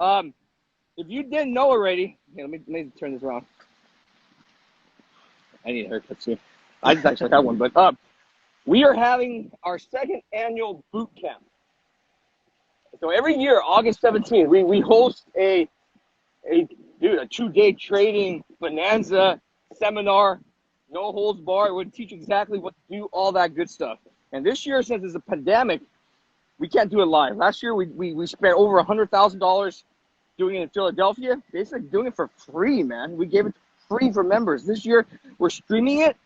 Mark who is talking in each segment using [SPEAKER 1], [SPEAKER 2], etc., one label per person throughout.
[SPEAKER 1] If you didn't know already, let me turn this around. I need a haircut too. I just actually have one, but we are having our second annual boot camp. So every year, August 17th, we host a 2-day trading bonanza seminar, no holds barred. We'll teach you exactly what to do, all that good stuff. And this year, since it's a pandemic, we can't do it live. Last year, we spent over $100,000 doing it in Philadelphia, basically doing it for free, man. We gave it free for members. This year, we're streaming it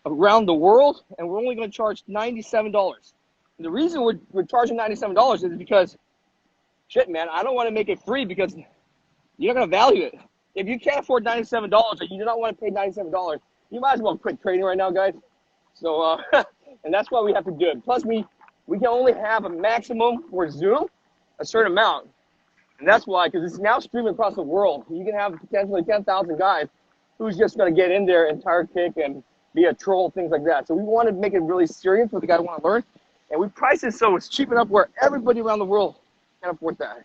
[SPEAKER 1] around the world, and we're only going to charge $97. And the reason we're charging $97 is because, shit, man, I don't want to make it free because you're not going to value it. If you can't afford $97 or you do not want to pay $97, you might as well quit trading right now, guys. So, and that's why we have to do it. Plus, we can only have a maximum for Zoom, a certain amount. And that's why, because it's now streaming across the world. You can have potentially 10,000 guys who's just going to get in there and tire kick and be a troll, things like that. So we want to make it really serious for the guys who want to learn. And we price it so it's cheap enough where everybody around the world can afford that.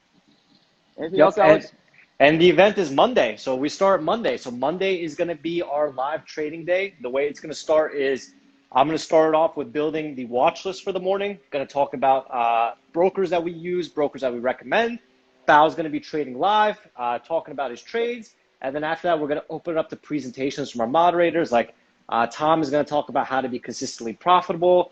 [SPEAKER 1] Anything else, Alex?
[SPEAKER 2] And the event is Monday. So we start Monday. So Monday is going to be our live trading day. The way it's going to start is I'm going to start it off with building the watch list for the morning. Going to talk about brokers that we use, brokers that we recommend. Bao's going to be trading live, talking about his trades. And then after that, we're going to open it up to presentations from our moderators. Like Tom is going to talk about how to be consistently profitable.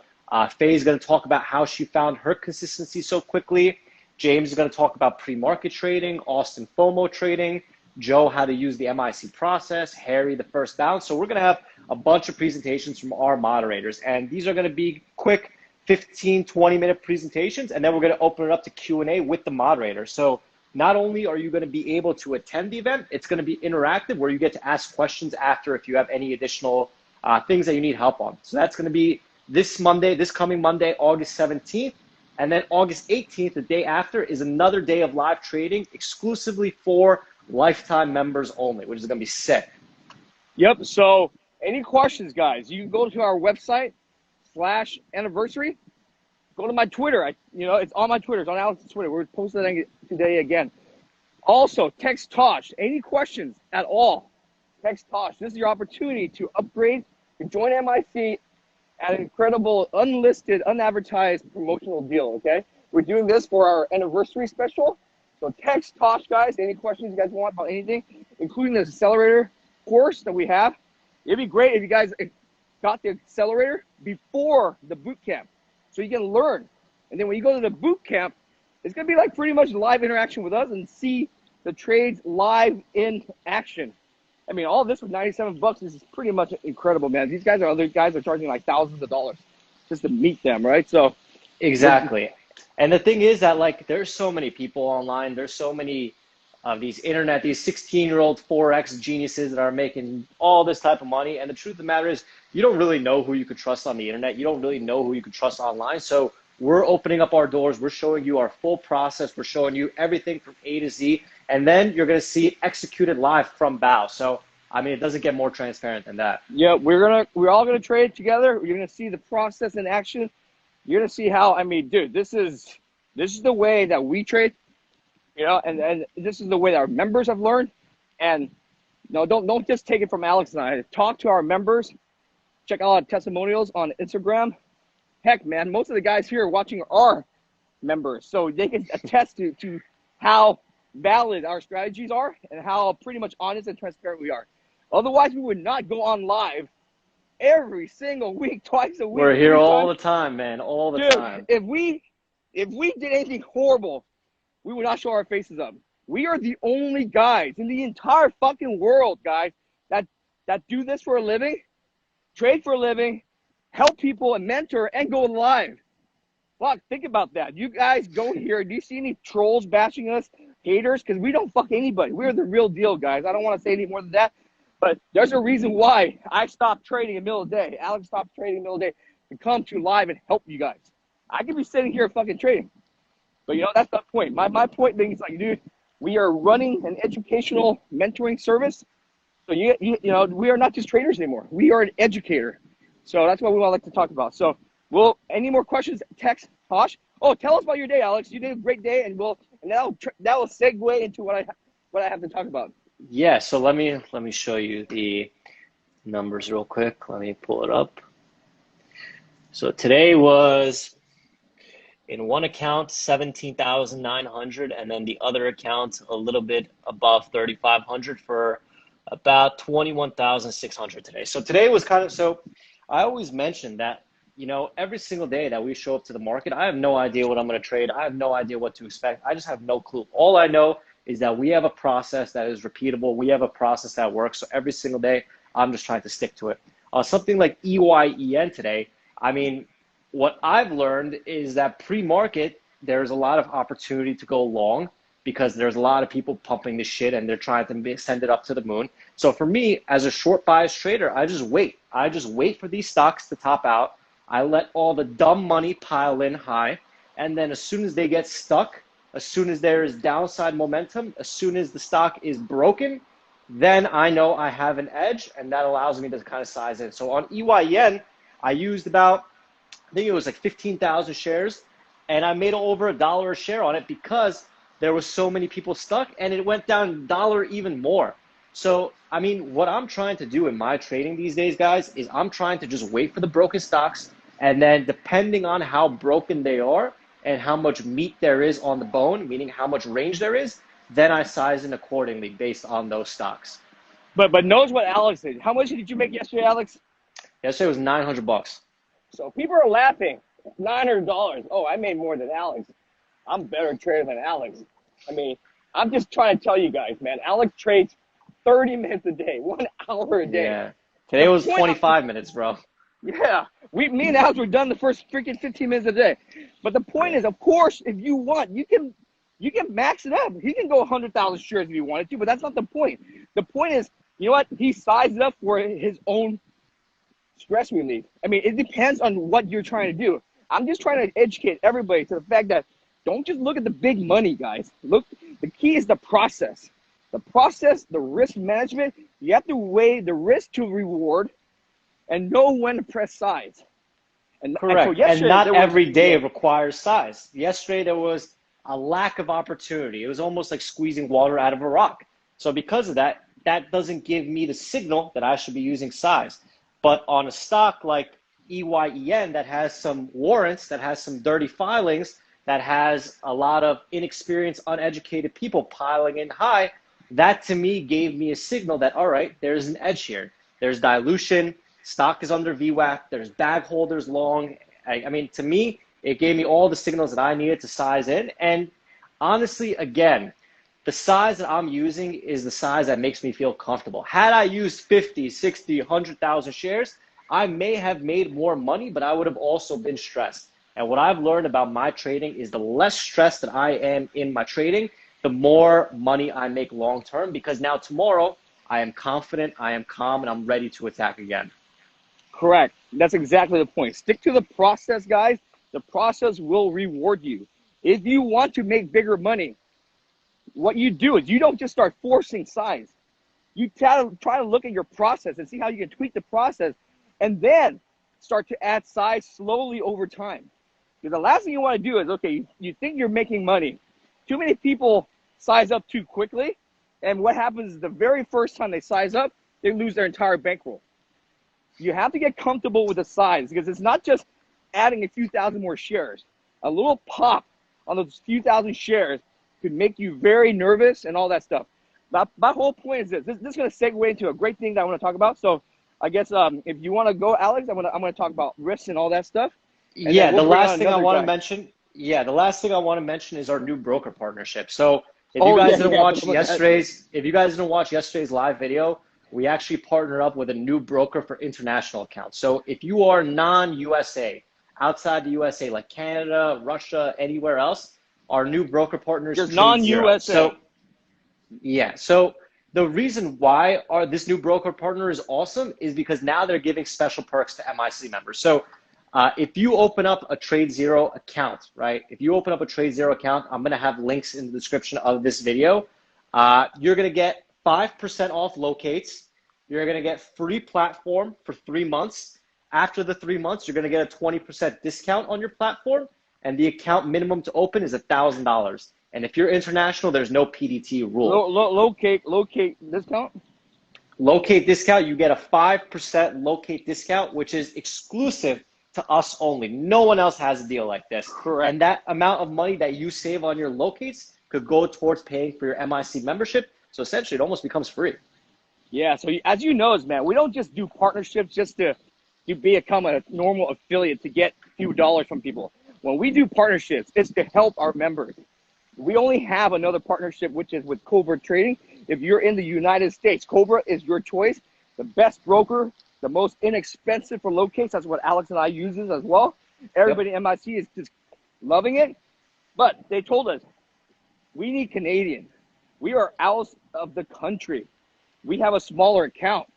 [SPEAKER 2] Faye is going to talk about how she found her consistency so quickly. James is going to talk about pre-market trading, Austin FOMO trading, Joe how to use the MIC process, Harry the first bounce. So we're going to have a bunch of presentations from our moderators. And these are going to be quick 15, 20-minute presentations. And then we're going to open it up to Q&A with the moderator. So not only are you going to be able to attend the event, it's going to be interactive where you get to ask questions after if you have any additional things that you need help on. So that's going to be this coming Monday, August 17th. And then August 18th, the day after, is another day of live trading exclusively for lifetime members only, which is going to be sick.
[SPEAKER 1] Yep. So any questions, guys, you can go to our website /anniversary. Go to my Twitter. It's on my Twitter. It's on Alex's Twitter. We're posting it today again. Also, text Tosh. Any questions at all, text Tosh. This is your opportunity to upgrade, to join MIC at an incredible, unlisted, unadvertised promotional deal, okay? We're doing this for our anniversary special. So text Tosh, guys, any questions you guys want about anything, including the accelerator course that we have. It'd be great if you guys got the accelerator before the boot camp so you can learn. And then when you go to the boot camp, it's going to be like pretty much live interaction with us and see the trades live in action. I mean, all this with $97, this is pretty much incredible, man. These guys are charging like thousands of dollars just to meet them, right? So
[SPEAKER 2] exactly. And the thing is that like there's so many people online. There's so many of these 16-year-old Forex geniuses that are making all this type of money. And the truth of the matter is you don't really know who you could trust on the internet. You don't really know who you could trust online. So we're opening up our doors. We're showing you our full process. We're showing you everything from A to Z. And then you're going to see it executed live from Bao. So, I mean, it doesn't get more transparent than that.
[SPEAKER 1] Yeah, we're all going to trade together. You're going to see the process in action. You're going to see how, I mean, dude, this is the way that we trade, and this is the way that our members have learned. And no, don't just take it from Alex and I. Talk to our members. Check out our testimonials on Instagram. Heck, man, most of the guys here watching are members, so they can attest to how valid our strategies are and how pretty much honest and transparent we are. Otherwise, we would not go on live every single week, twice a week.
[SPEAKER 2] We're here all the time, man, all the time.
[SPEAKER 1] If we did anything horrible, we would not show our faces up. We are the only guys in the entire fucking world, guys, that do this for a living, trade for a living, help people and mentor and go live. Fuck, think about that. You guys go here. Do you see any trolls bashing us, haters? Because we don't fuck anybody. We're the real deal, guys. I don't want to say any more than that. But there's a reason why I stopped trading in the middle of the day. Alex stopped trading in the middle of the day to come to live and help you guys. I could be sitting here fucking trading. But, that's the point. My point being is like, dude, we are running an educational mentoring service. So, we are not just traders anymore. We are an educator. So that's what we want to like to talk about. So any more questions, text Tosh. Oh, tell us about your day, Alex. You did a great day, and and that will segue into what I have to talk about.
[SPEAKER 2] Yeah, so let me show you the numbers real quick. Let me pull it up. So today was in one account 17,900, and then the other account a little bit above 3,500 for about 21,600 today. So today was kind of, so I always mention that, you know, every single day that we show up to the market, I have no idea what I'm going to trade. I have no idea what to expect. I just have no clue. All I know is that we have a process that is repeatable. We have a process that works. So every single day, I'm just trying to stick to it. Something like EYEN today, I mean, what I've learned is that pre-market, there's a lot of opportunity to go long because there's a lot of people pumping this shit and they're trying to send it up to the moon. So for me, as a short bias trader, I just wait. I just wait for these stocks to top out. I let all the dumb money pile in high. And then as soon as they get stuck, as soon as there is downside momentum, as soon as the stock is broken, then I know I have an edge, and that allows me to kind of size in. So on EYEN, I used about, I think it was like 15,000 shares, and I made over $1 a share on it because there was so many people stuck, and it went down $1 even more. So, I mean, what I'm trying to do in my trading these days, guys, is I'm trying to just wait for the broken stocks, and then depending on how broken they are and how much meat there is on the bone, meaning how much range there is, then I size in accordingly based on those stocks.
[SPEAKER 1] But knows what Alex did. How much did you make yesterday, Alex?
[SPEAKER 2] Yesterday was 900 bucks.
[SPEAKER 1] So people are laughing. $900. Oh, I made more than Alex. I'm a better trader than Alex. I mean, I'm just trying to tell you guys, man. Alex trades 30 minutes a day, 1 hour a day.
[SPEAKER 2] Yeah. Today was 25 minutes, bro.
[SPEAKER 1] Yeah. Me and Alex were done the first freaking 15 minutes a day. But the point is, of course, if you want, you can max it up. He can go 100,000 shares if he wanted to, but that's not the point. The point is, you know what? He sized it up for his own stress relief. I mean, it depends on what you're trying to do. I'm just trying to educate everybody to the fact that don't just look at the big money, guys. Look, the key is the process. The process, the risk management. You have to weigh the risk to reward and know when to press size.
[SPEAKER 2] Correct. And not every day requires size. Yesterday, there was a lack of opportunity. It was almost like squeezing water out of a rock. So because of that, that doesn't give me the signal that I should be using size. But on a stock like EYEN that has some warrants, that has some dirty filings, that has a lot of inexperienced, uneducated people piling in high, that to me gave me a signal that, all right, there's an edge here. There's dilution, stock is under VWAP, there's bag holders long. I mean, to me, it gave me all the signals that I needed to size in. And honestly, again, the size that I'm using is the size that makes me feel comfortable. Had I used 50, 60, 100,000 shares, I may have made more money, but I would have also been stressed. And what I've learned about my trading is the less stressed that I am in my trading, the more money I make long term, because now tomorrow I am confident, I am calm, and I'm ready to attack again.
[SPEAKER 1] Correct. That's exactly the point. Stick to the process, guys. The process will reward you. If you want to make bigger money, what you do is you don't just start forcing size. You try to look at your process and see how you can tweak the process and then start to add size slowly over time. Because the last thing you want to do is, okay, you think you're making money. Too many people size up too quickly. And what happens is the very first time they size up, they lose their entire bankroll. You have to get comfortable with the size because it's not just adding a few thousand more shares. A little pop on those few thousand shares could make you very nervous and all that stuff. My whole point is this is going to segue into a great thing that I want to talk about. So I guess if you want to go, Alex, I'm going to talk about risks and all that stuff.
[SPEAKER 2] Yeah, the last thing I want to mention, the last thing I want to mention is our new broker partnership. So if you guys didn't watch yesterday's live video, we actually partnered up with a new broker for international accounts. So if you are non-USA, outside the USA, like Canada, Russia, anywhere else, our new broker partners
[SPEAKER 1] is non-USA.
[SPEAKER 2] So the reason why this new broker partner is awesome is because now they're giving special perks to MIC members. So if you open up a TradeZero account, right? If you open up a TradeZero account, I'm going to have links in the description of this video. You're going to get 5% off locates. You're going to get free platform for 3 months. After the 3 months, you're going to get a 20% discount on your platform. And the account minimum to open is $1,000. And if you're international, there's no PDT rule.
[SPEAKER 1] Locate discount?
[SPEAKER 2] Locate discount, you get a 5% locate discount, which is exclusive to us only. No one else has a deal like this.
[SPEAKER 1] Correct.
[SPEAKER 2] And that amount of money that you save on your locates could go towards paying for your MIC membership. So essentially, it almost becomes free.
[SPEAKER 1] Yeah, so as you know, man, we don't just do partnerships just to become a normal affiliate to get a few dollars from people. When we do partnerships, it's to help our members. We only have another partnership, which is with Cobra Trading. If you're in the United States, Cobra is your choice. The best broker, the most inexpensive for locates. That's what Alex and I uses as well. Everybody in MIC is just loving it. But they told us, we need Canadians. We are out of the country. We have a smaller account.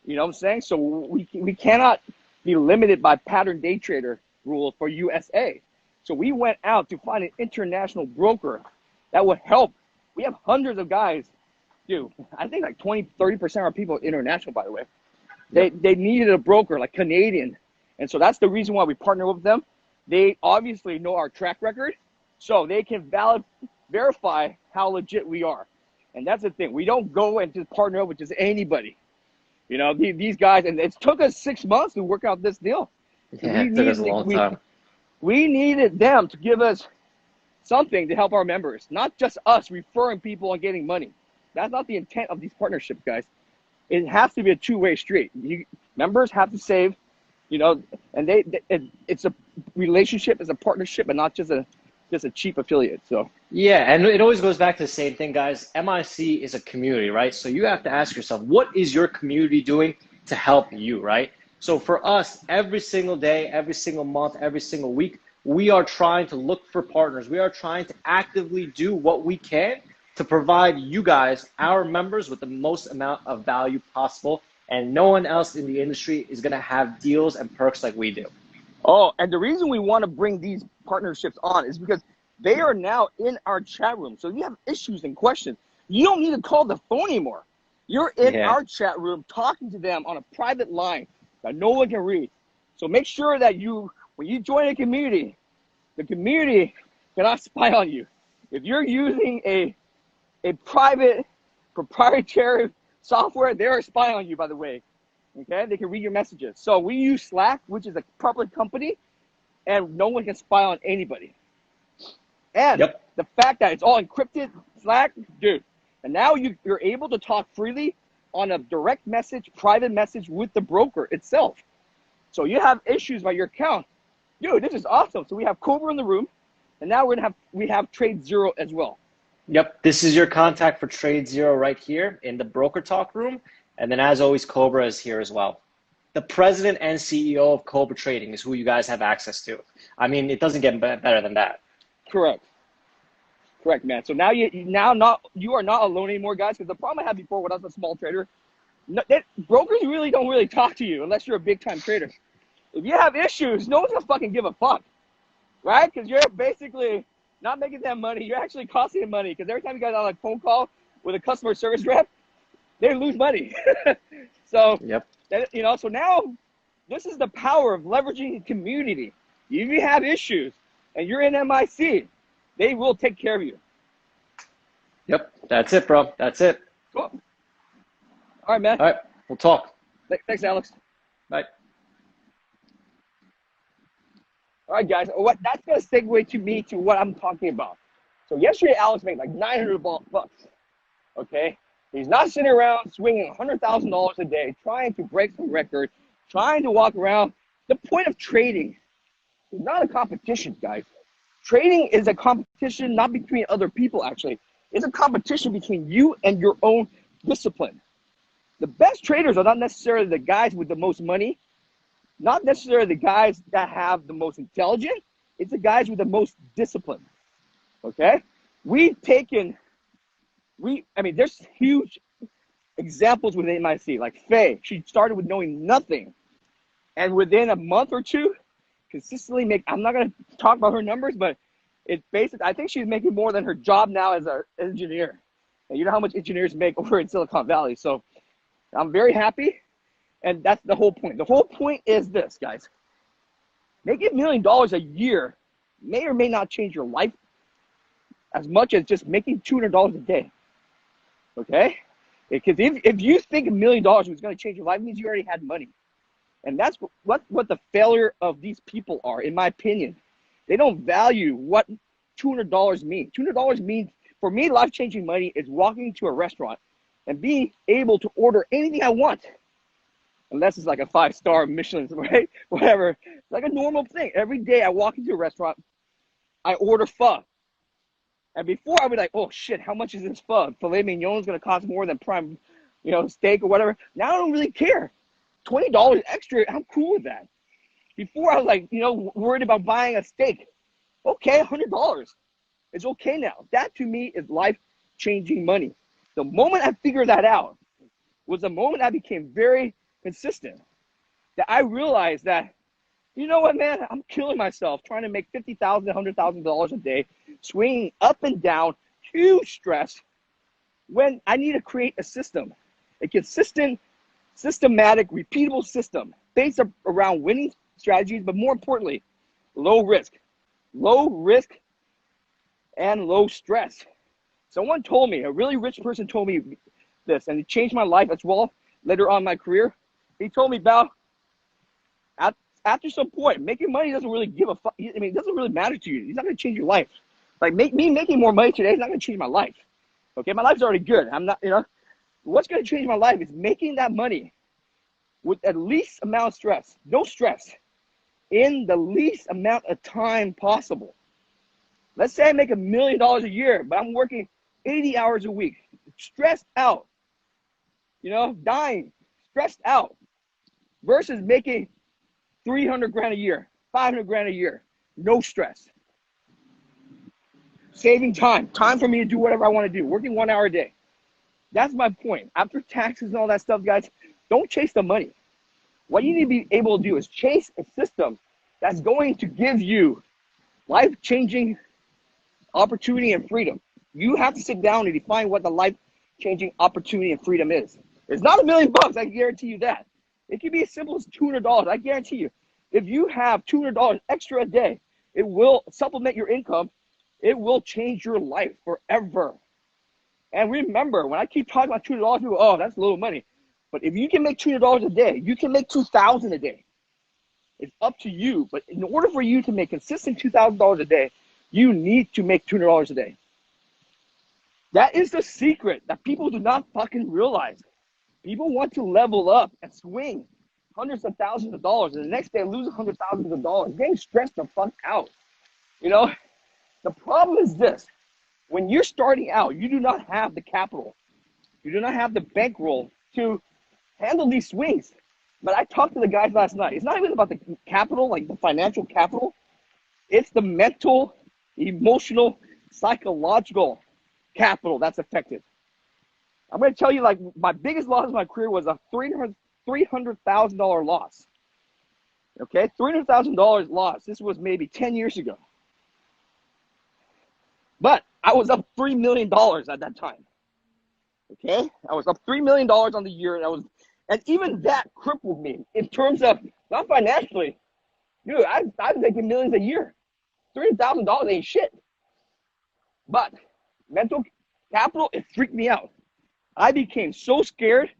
[SPEAKER 1] You know what I'm saying? So we cannot be limited by pattern day trader rules for USA. So we went out to find an international broker that would help. We have hundreds of guys. Dude, I think like 20, 30% of our people are international, by the way. They needed a broker, like Canadian. And so that's the reason why we partner with them. They obviously know our track record, so they can verify how legit we are. And that's the thing. We don't go and just partner up with just anybody. You know, these guys, and it took us 6 months to work out this deal.
[SPEAKER 2] Yeah, it took us a long time.
[SPEAKER 1] We needed them to give us something to help our members, not just us referring people and getting money. That's not the intent of these partnerships, guys. It has to be a two-way street. Members have to save, you know, and it's a relationship, it's a partnership, and not just a cheap affiliate. So
[SPEAKER 2] yeah, and it always goes back to the same thing, guys. MIC is a community, right? So you have to ask yourself, what is your community doing to help you, right? So for us, every single day, every single month, every single week, we are trying to look for partners. We are trying to actively do what we can to provide you guys, our members, with the most amount of value possible. And no one else in the industry is going to have deals and perks like we do.
[SPEAKER 1] Oh, and the reason we want to bring these partnerships on is because they are now in our chat room. So if you have issues and questions, you don't need to call the phone anymore. You're in our chat room talking to them on a private line that no one can read. So make sure that when you join a community, the community cannot spy on you. If you're using a private proprietary software, they're spying on you, by the way. Okay, they can read your messages. So we use Slack, which is a public company, and no one can spy on anybody. And the fact that it's all encrypted, Slack, dude. And now you're able to talk freely on a direct message, private message with the broker itself. So you have issues about your account. Dude, this is awesome. So we have Cobra in the room, and now we have Trade Zero as well.
[SPEAKER 2] Yep, this is your contact for Trade Zero right here in the broker talk room. And then as always, Cobra is here as well. The president and CEO of Cobra Trading is who you guys have access to. I mean, it doesn't get better than that.
[SPEAKER 1] Correct, man. So now you are not alone anymore, guys. Because the problem I had before when I was a small trader, brokers really don't talk to you unless you're a big time trader. If you have issues, no one's gonna fucking give a fuck, right? Because you're basically not making that money. You're actually costing them money. Because every time you guys on a phone call with a customer service rep, they lose money. So so now this is the power of leveraging community. If you have issues and you're in MIC, they will take care of you.
[SPEAKER 2] Yep, that's it, bro. That's it.
[SPEAKER 1] Cool. All right, man.
[SPEAKER 2] All right, we'll talk.
[SPEAKER 1] Thanks, Alex.
[SPEAKER 2] Bye.
[SPEAKER 1] All right, guys. That's gonna segue me to what I'm talking about. So yesterday, Alex made like $900. Okay, he's not sitting around swinging $100,000 a day, trying to break some record, trying to walk around. The point of trading is not a competition, guys. Trading is a competition not between other people, actually. It's a competition between you and your own discipline. The best traders are not necessarily the guys with the most money, not necessarily the guys that have the most intelligence. It's the guys with the most discipline, okay? There's huge examples within MIC, like Faye. She started with knowing nothing, and within a month or two, consistently I'm not going to talk about her numbers, but it's basic. I think she's making more than her job now as an engineer. And you know how much engineers make over in Silicon Valley. So I'm very happy. And that's the whole point. The whole point is this, guys. Making $1 million a year may or may not change your life. as much as just making $200 a day. Okay? Because if you think $1 million was going to change your life, it means you already had money. And that's what the failure of these people are, in my opinion. They don't value what $200 means. $200 means, for me, life-changing money is walking to a restaurant and being able to order anything I want. Unless it's like a 5-star Michelin, right? Whatever. It's like a normal thing. Every day I walk into a restaurant, I order pho. And before I would be like, oh shit, how much is this pho? Filet mignon is going to cost more than prime, steak or whatever. Now I don't really care. $20 extra, I'm cool with that. Before I was like, worried about buying a steak. Okay, $100. It's okay now. That to me is life-changing money. The moment I figured that out was the moment I became very consistent. That I realized that, you know what, man, I'm killing myself trying to make $50,000, $100,000 a day, swinging up and down, huge stress, when I need to create a system, a consistent, systematic, repeatable system based around winning strategies, but more importantly, low risk and low stress. Someone told me, a really rich person told me this, and it changed my life as well later on in my career. He told me, Bao, after some point, making money doesn't really give a fuck. I mean, it doesn't really matter to you. It's not going to change your life. Like, me making more money today is not going to change my life. Okay, my life's already good. I'm not, what's going to change my life is making that money with at least amount of stress, no stress, in the least amount of time possible. Let's say I make $1 million a year, but I'm working 80 hours a week, stressed out, dying, stressed out, versus making 300 grand a year, 500 grand a year, no stress. Saving time for me to do whatever I want to do, working 1 hour a day. That's my point. After taxes and all that stuff, guys, don't chase the money. What you need to be able to do is chase a system that's going to give you life-changing opportunity and freedom. You have to sit down and define what the life-changing opportunity and freedom is. It's not $1 million, I guarantee you that. It can be as simple as $200, I guarantee you. If you have $200 extra a day, it will supplement your income. It will change your life forever. And remember, when I keep talking about $200, people go, oh, that's a little money. But if you can make $200 a day, you can make $2,000 a day. It's up to you. But in order for you to make consistent $2,000 a day, you need to make $200 a day. That is the secret that people do not fucking realize. People want to level up and swing hundreds of thousands of dollars, and the next day lose hundreds of thousands of dollars, getting stressed the fuck out. The problem is this. When you're starting out, you do not have the capital. You do not have the bankroll to handle these swings. But I talked to the guys last night. It's not even about the capital, like the financial capital. It's the mental, emotional, psychological capital that's affected. I'm going to tell you, like, my biggest loss in my career was a $300,000 loss. Okay, $300,000 loss. This was maybe 10 years ago. But I was up $3 million at that time. Okay, I was up $3 million on the year, and even that crippled me in terms of, not financially. Dude, I'm making millions a year. $300,000 ain't shit. But mental capital, it freaked me out. I became so scared.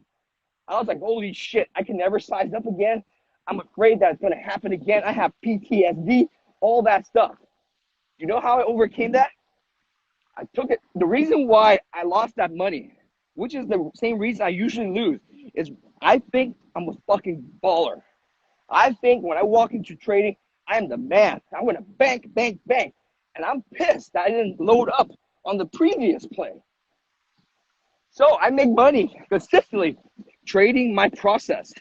[SPEAKER 1] I was like, holy shit, I can never size up again. I'm afraid that it's going to happen again. I have PTSD, all that stuff. You know how I overcame that? I took it. The reason why I lost that money, which is the same reason I usually lose, is I think I'm a fucking baller. I think when I walk into trading, I am the man. I'm going to bank. And I'm pissed that I didn't load up on the previous play. So I make money consistently trading my process.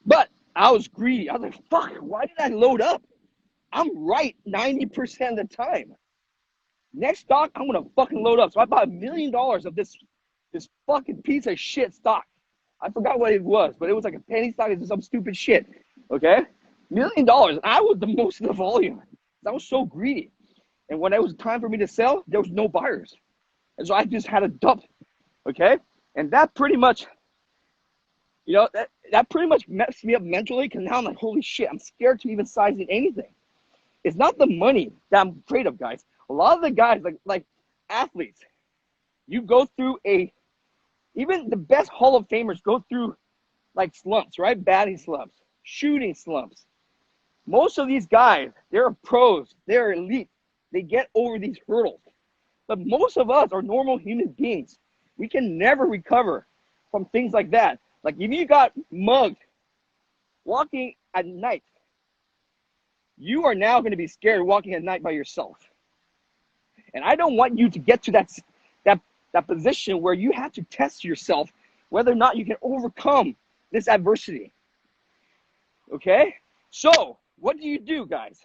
[SPEAKER 1] But I was greedy. I was like, fuck, why did I load up? I'm right 90% of the time. Next stock, I'm going to fucking load up. So I bought $1 million of this fucking piece of shit stock. I forgot what it was, but it was like a penny stock. It's some stupid shit. Okay? $1 million. I was the most of the volume. I was so greedy. And when it was time for me to sell, there was no buyers. And so I just had to dump. Okay? And that pretty much, that pretty much messed me up mentally, because now I'm like, holy shit, I'm scared to even size in anything. It's not the money that I'm afraid of, guys. A lot of the guys, like athletes, you go through even the best Hall of Famers go through like slumps, right? Batting slumps, shooting slumps. Most of these guys, they're pros, they're elite. They get over these hurdles. But most of us are normal human beings. We can never recover from things like that. Like if you got mugged walking at night, you are now going to be scared walking at night by yourself. And I don't want you to get to that position where you have to test yourself whether or not you can overcome this adversity. Okay? So, what do, guys?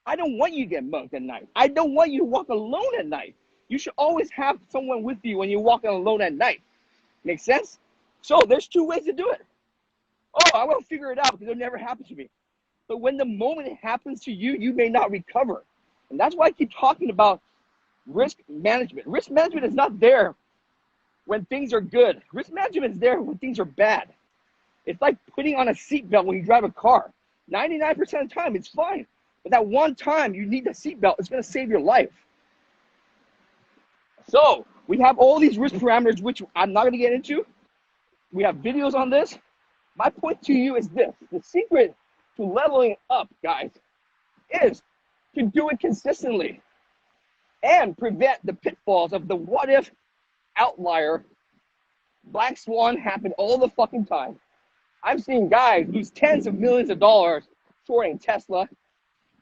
[SPEAKER 1] I don't want you to get mugged at night. I don't want you to walk alone at night. You should always have someone with you when you're walking alone at night. Make sense? So, there's two ways to do it. Oh, I will figure it out because it'll never happen to me. But when the moment it happens to you, you may not recover. And that's why I keep talking about risk management. Risk management is not there when things are good. Risk management is there when things are bad. It's like putting on a seatbelt when you drive a car. 99% of the time, it's fine. But that one time you need the seatbelt, it's going to save your life. So we have all these risk parameters, which I'm not going to get into. We have videos on this. My point to you is this. The secret to leveling up, guys, is to do it consistently and prevent the pitfalls of the what if outlier. Black swan happen all the fucking time. I've seen guys lose tens of millions of dollars shorting Tesla,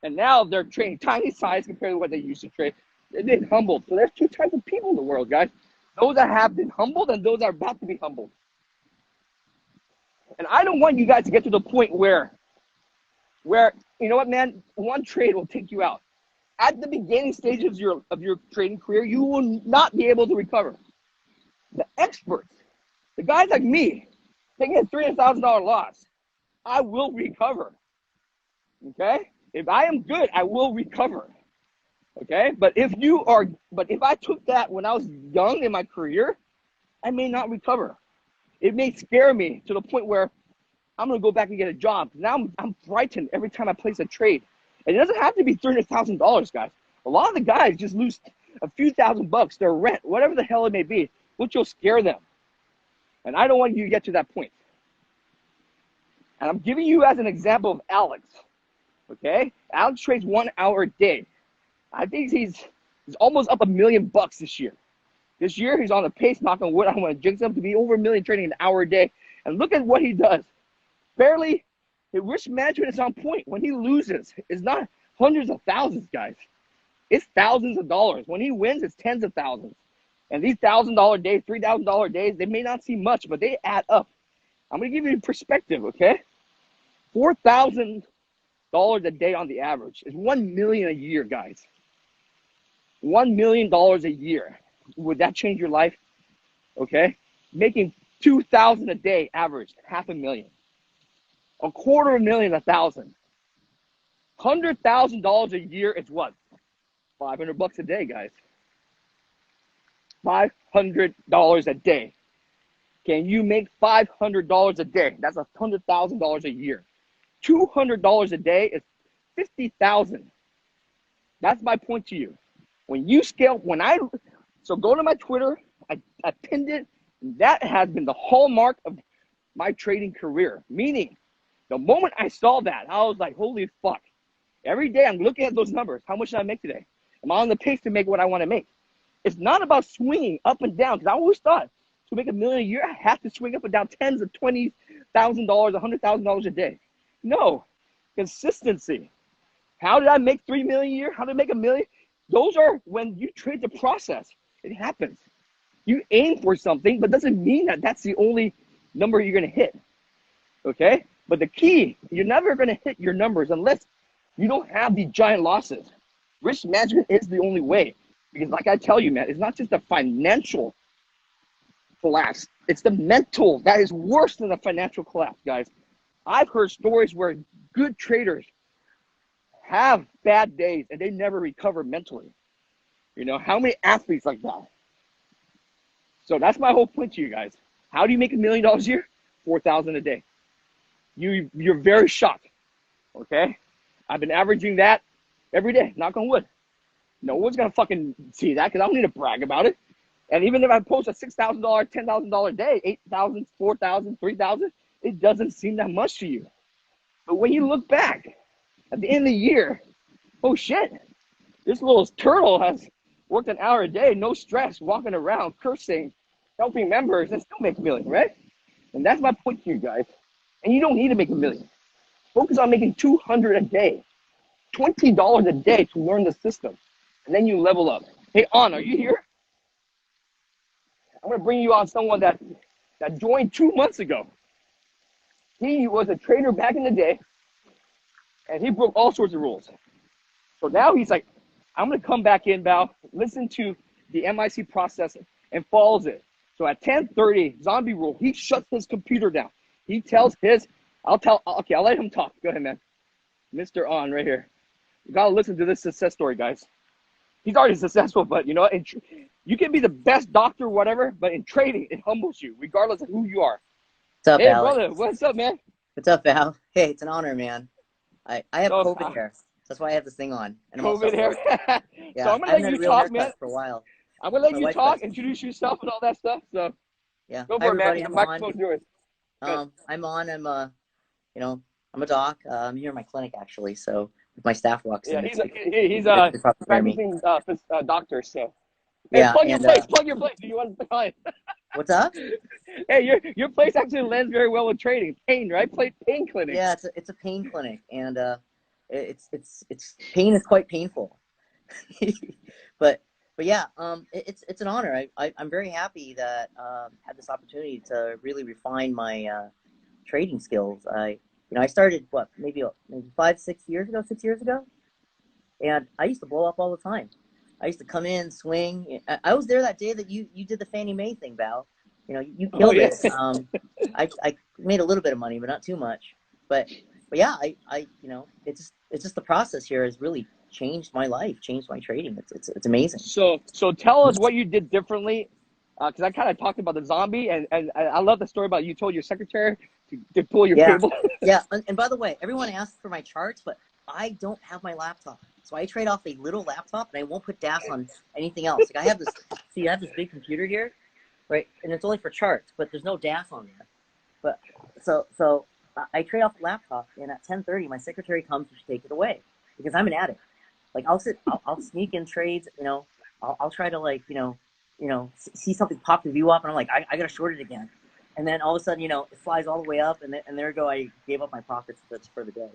[SPEAKER 1] and now they're trading tiny size compared to what they used to trade. They've been humbled. So there's two types of people in the world, guys. Those that have been humbled and those that are about to be humbled. And I don't want you guys to get to the point where you know what, man, one trade will take you out. At the beginning stages of your trading career, you will not be able to recover. The experts, the guys like me, taking a $300,000 loss, I will recover. Okay? If I am good, I will recover. Okay? But if I took that when I was young in my career, I may not recover. It may scare me to the point where I'm going to go back and get a job. Now I'm frightened every time I place a trade. And it doesn't have to be $300,000, guys. A lot of the guys just lose a few $1,000, their rent, whatever the hell it may be, which will scare them. And I don't want you to get to that point. And I'm giving you as an example of Alex. Okay? Alex trades 1 hour a day. I think he's almost up $1 million this year. This year, he's on the pace, knock on wood. I want to jinx him to be over $1 million trading an hour a day. And look at what he does. Barely, his risk management is on point. When he loses, it's not hundreds of thousands, guys. It's thousands of dollars. When he wins, it's tens of thousands. And these $1,000 days, $3,000 days, they may not seem much, but they add up. I'm going to give you perspective, okay? $4,000 a day on the average is $1 million a year, guys. $1 million a year. Would that change your life? Okay? Making $2,000 a day average, $500,000. $250,000, 1,000. $100,000 a year is what? $500 a day, guys. $500 a day. Can you make $500 a day? That's $100,000 a year. $200 a day is $50,000. That's my point to you. When you scale, so go to my Twitter. I pinned it. That has been the hallmark of my trading career. Meaning, the moment I saw that, I was like, holy fuck. Every day I'm looking at those numbers. How much did I make today? Am I on the pace to make what I want to make? It's not about swinging up and down, because I always thought to make $1 million a year, I have to swing up and down tens of $20,000, $100,000 a day. No, consistency. How did I make $3 million a year? How did I make $1 million? Those are when you trade the process. It happens. You aim for something, but doesn't mean that that's the only number you're going to hit. Okay? But the key, you're never going to hit your numbers unless you don't have these giant losses. Risk management is the only way. Because like I tell you, man, it's not just a financial collapse. It's the mental that is worse than a financial collapse, guys. I've heard stories where good traders have bad days and they never recover mentally. You know, how many athletes like that? So that's my whole point to you guys. How do you make $1 million a year? $4,000 a day. You're very shocked. Okay? I've been averaging that every day, knock on wood. No one's gonna fucking see that because I don't need to brag about it. And even if I post a $6,000, $10,000 day, 8,000, 4,000, 3,000, it doesn't seem that much to you. But when you look back at the end of the year, oh shit, this little turtle has worked an hour a day, no stress, walking around, cursing, helping members, and still make a million, right? And that's my point to you guys. And you don't need to make a million. Focus on making 200 a day, $20 a day to learn the system, and then you level up. Hey, An, are you here? I'm gonna bring you on someone that joined 2 months ago. He was a trader back in the day, and he broke all sorts of rules. So now he's like, I'm gonna come back in, Bao, listen to the MIC process and follows it. So at 10:30, zombie rule, he shuts his computer down. He tells his, I'll let him talk. Go ahead, man. Mr. On right here. You gotta listen to this success story, guys. He's already successful, but you know, you can be the best doctor, whatever, but in trading, it humbles you, regardless of who you are.
[SPEAKER 3] What's up,
[SPEAKER 1] Hey,
[SPEAKER 3] Alex?
[SPEAKER 1] brother, what's up, man?
[SPEAKER 3] What's up, Al? Hey, it's an honor, man. I have
[SPEAKER 1] So,
[SPEAKER 3] COVID hair. That's why I have this thing on. And I'm
[SPEAKER 1] COVID hair.
[SPEAKER 3] yeah,
[SPEAKER 1] So I'm gonna
[SPEAKER 3] I haven't
[SPEAKER 1] let
[SPEAKER 3] had
[SPEAKER 1] you
[SPEAKER 3] a real
[SPEAKER 1] talk,
[SPEAKER 3] haircut
[SPEAKER 1] man.
[SPEAKER 3] for a while.
[SPEAKER 1] I'm gonna let
[SPEAKER 3] My
[SPEAKER 1] you
[SPEAKER 3] wife
[SPEAKER 1] talk,
[SPEAKER 3] does.
[SPEAKER 1] introduce yourself and all that stuff. So
[SPEAKER 3] Yeah.
[SPEAKER 1] go
[SPEAKER 3] Hi,
[SPEAKER 1] for it, man.
[SPEAKER 3] everybody.
[SPEAKER 1] The
[SPEAKER 3] I'm
[SPEAKER 1] microphone's yours.
[SPEAKER 3] on. I'm on. You know, I'm a doc. I'm here in my clinic actually. So if my staff walks
[SPEAKER 1] Yeah,
[SPEAKER 3] in,
[SPEAKER 1] he's
[SPEAKER 3] they
[SPEAKER 1] a
[SPEAKER 3] probably hear me.
[SPEAKER 1] practicing doctor. So hey,
[SPEAKER 3] Yeah.
[SPEAKER 1] plug your
[SPEAKER 3] And
[SPEAKER 1] place. Plug your place. Do you want to client?
[SPEAKER 3] what's up?
[SPEAKER 1] Hey, your place actually lends very well with trading. Pain, right? Pain clinic.
[SPEAKER 3] Yeah, it's a pain clinic, and it's pain is quite painful. but yeah, it's an honor. I'm very happy that had this opportunity to really refine my trading skills. I started maybe 6 years ago, and I used to blow up all the time. I used to come in, swing. I was there that day that you did the Fannie Mae thing, Val. You killed it. I made a little bit of money, but not too much. But yeah, it's just the process here has really changed my life, changed my trading. It's amazing.
[SPEAKER 1] So tell us what you did differently, because I kind of talked about the zombie, and I love the story about you told your secretary to pull your cable.
[SPEAKER 3] Yeah, and by the way, everyone asks for my charts, but I don't have my laptop, so I trade off a little laptop, and I won't put DAS on anything else. Like I have this big computer here, right, and it's only for charts, but there's no DAS on there. But so I trade off the laptop, and at 10:30, my secretary comes to take it away because I'm an addict. Like I'll sneak in trades, I'll try to see something pop the view up, and I'm like, I gotta short it again, and then all of a sudden, it flies all the way up, and there you go, I gave up my profits for the day.